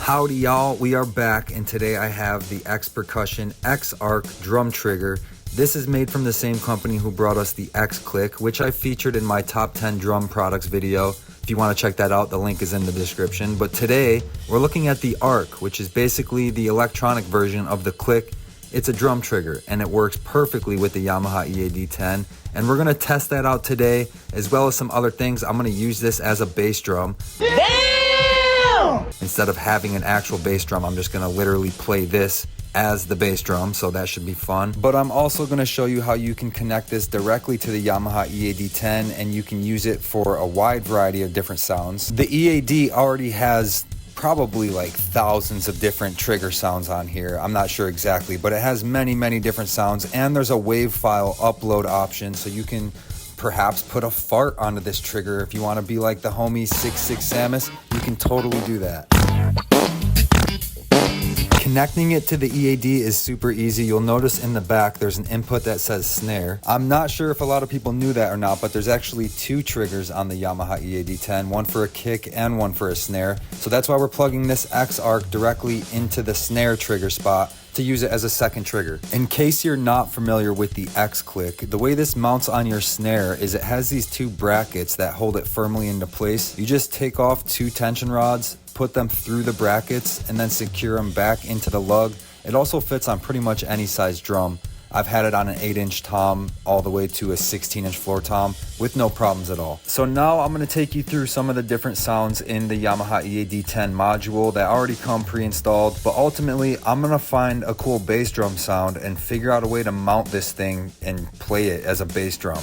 Howdy y'all, we are back, and today I have the X Percussion X Arc drum trigger. This is made from the same company who brought us the X Click, which I featured in my top 10 drum products video. If you want to check that out, the link is in the description. But today we're looking at the Arc, which is basically the electronic version of the Click. It's a drum trigger and it works perfectly with the Yamaha EAD10, and we're gonna test that out today, as well as some other things. I'm gonna use this as a bass drum. Instead of having an actual bass drum, I'm just gonna literally play this as the bass drum, so that should be fun. But I'm also gonna show you how you can connect this directly to the Yamaha EAD10, and you can use it for a wide variety of different sounds. The EAD already has probably like thousands of different trigger sounds on here. I'm not sure exactly, but it has many different sounds, and there's a wave file upload option, so you can perhaps put a fart onto this trigger. If you want to be like the homie 66 Samus, you can totally do that. Connecting it to the EAD is super easy. You'll notice in the back there's an input that says snare. I'm not sure if a lot of people knew that or not, but there's actually two triggers on the Yamaha EAD10, one for a kick and one for a snare. So that's why we're plugging this X Arc directly into the snare trigger spot to use it as a second trigger. In case you're not familiar with the X Click, the way this mounts on your snare is it has these two brackets that hold it firmly into place. You just take off two tension rods, put them through the brackets, and then secure them back into the lug. It also fits on pretty much any size drum. I've had it on an 8-inch tom all the way to a 16-inch floor tom with no problems at all. So now I'm going to take you through some of the different sounds in the Yamaha EAD10 module that already come pre-installed, but ultimately I'm going to find a cool bass drum sound and figure out a way to mount this thing and play it as a bass drum.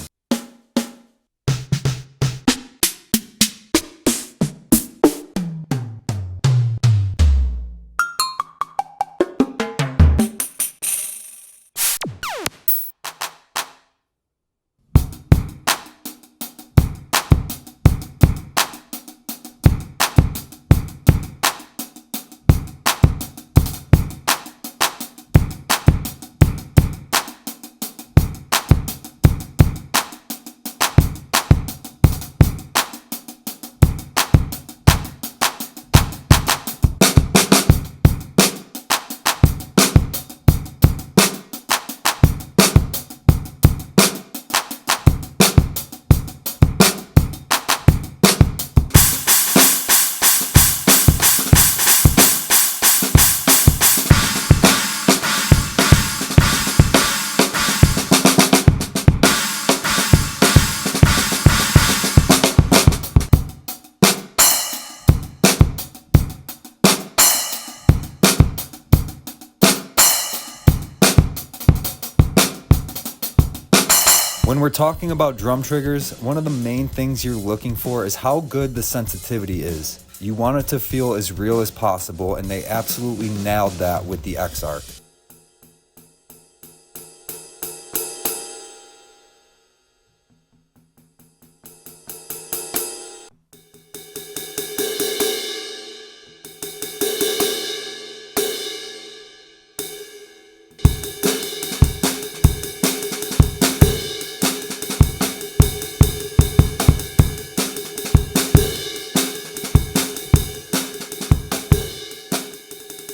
When we're talking about drum triggers, one of the main things you're looking for is how good the sensitivity is. You want it to feel as real as possible, and they absolutely nailed that with the X Arc.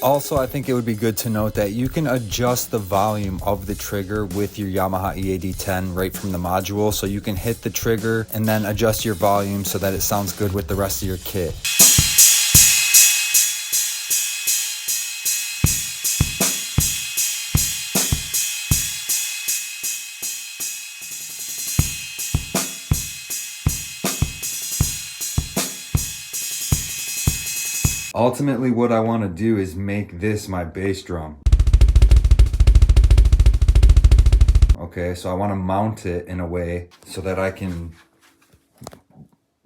Also, I think it would be good to note that you can adjust the volume of the trigger with your Yamaha EAD10 right from the module. So you can hit the trigger and then adjust your volume so that it sounds good with the rest of your kit. Ultimately, what I want to do is make this my bass drum. Okay, so I want to mount it in a way so that I can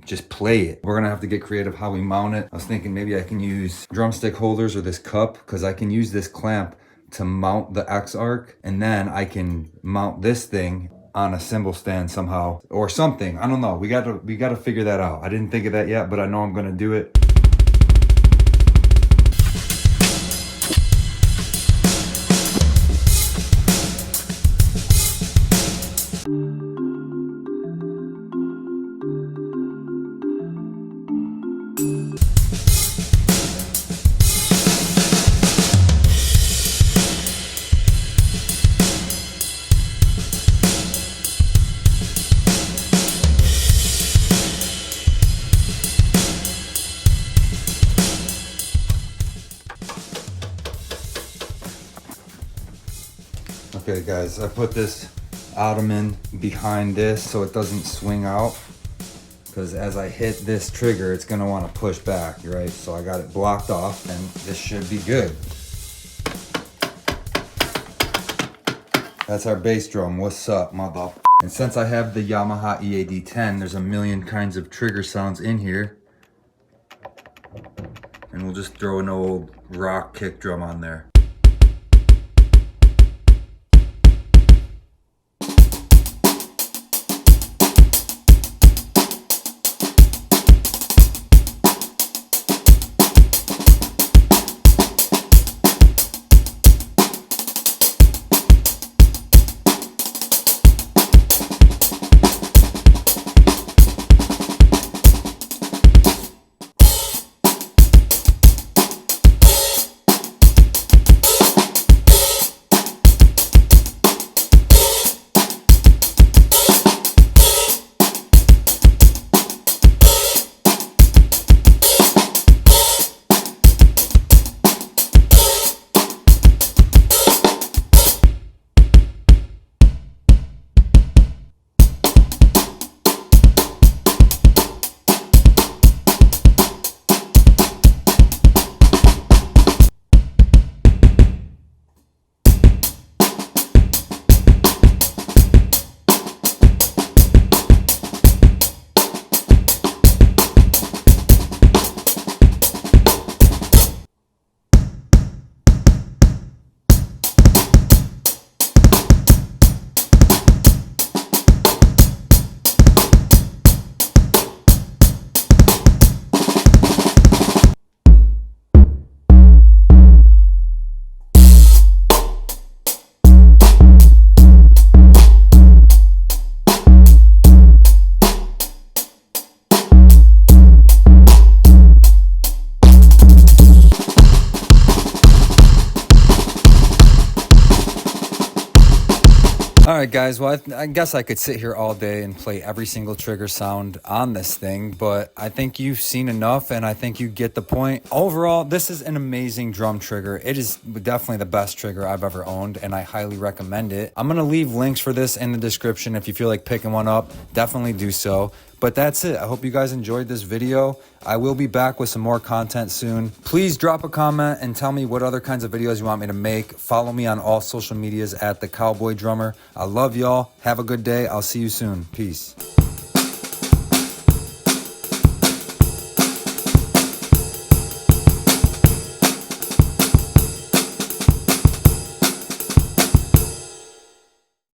just play it. We're gonna have to get creative how we mount it. I was thinking maybe I can use drumstick holders or this cup, because I can use this clamp to mount the X Arc, and then I can mount this thing on a cymbal stand somehow or something. I don't know. We gotta figure that out. I didn't think of that yet, but I know I'm gonna do it. Okay guys, I put this ottoman behind this so it doesn't swing out, because as I hit this trigger, it's gonna wanna push back, right? So I got it blocked off and this should be good. That's our bass drum. What's up, mother? And since I have the Yamaha EAD10, there's a million kinds of trigger sounds in here. And we'll just throw an old rock kick drum on there. All right, guys. Well, I guess I could sit here all day and play every single trigger sound on this thing, but I think you've seen enough and I think you get the point. Overall, this is an amazing drum trigger. It is definitely the best trigger I've ever owned, and I highly recommend it. I'm going to leave links for this in the description. If you feel like picking one up, definitely do so. But that's it. I hope you guys enjoyed this video. I will be back with some more content soon. Please drop a comment and tell me what other kinds of videos you want me to make. Follow me on all social medias at The Cowboy Drummer. I love y'all. Have a good day. I'll see you soon. Peace.